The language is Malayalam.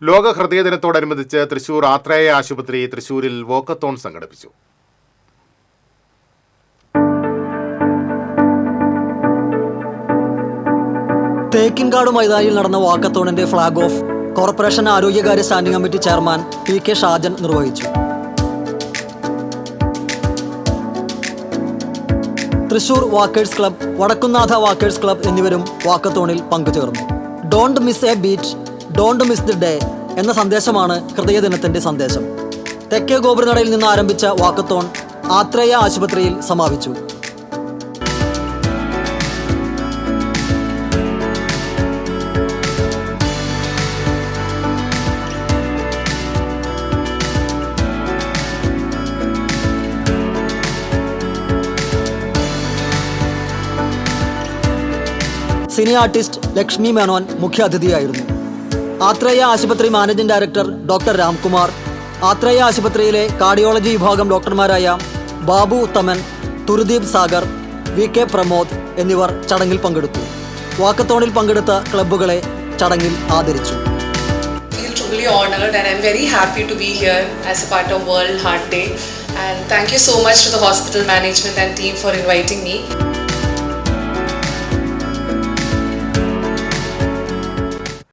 ലോക ഹൃദയ ദിനത്തോടനുബന്ധിച്ച് തൃശൂർ ആത്രേയ ആശുപത്രി തൃശൂരിൽ വാക്കത്തോൺ സംഘടിപ്പിച്ചു. തേക്കിൻകാട് മൈതാനിയിൽ നടന്ന വാക്കത്തോണിന്റെ ഫ്ളാഗ് ഓഫ് കോർപ്പറേഷൻ ആരോഗ്യകാര്യ standing committee chairman PK Shajan നിർവഹിച്ചു. Thrissur walkers club, Vadakkunnatha walkers club എന്നിവരും വാക്കത്തോണിൽ പങ്കുചേർന്നു. Don't miss a beat, don't miss the day എന്ന സന്ദേശമാണ് ഹൃദയദിനത്തിന്റെ സന്ദേശം. തെക്കേ ഗോപുരനടയിൽ നിന്ന് ആരംഭിച്ച വാക്കത്തോൺ ആത്രേയ ആശുപത്രിയിൽ സമാപിച്ചു. സിനി ആർട്ടിസ്റ്റ് ലക്ഷ്മി മേനോൻ മുഖ്യാതിഥിയായിരുന്നു. ആത്രേയ ആശുപത്രി managing director doctor Ramkumar, Athreya ആശുപത്രിയിലെ കാർഡിയോളജി വിഭാഗം ഡോക്ടർമാരായ ബാബു ഉത്തമൻ, തുരുദീപ് സാഗർ, VK പ്രമോദ് എന്നിവർ ചടങ്ങിൽ പങ്കെടുത്തു. വാക്കത്തോണിൽ പങ്കെടുത്ത ക്ലബ്ബുകളെ ചടങ്ങിൽ ആദരിച്ചു. feel truly honored and I'm very happy to be here as a part of World Heart Day, and thank you so much to the hospital management and team for inviting me.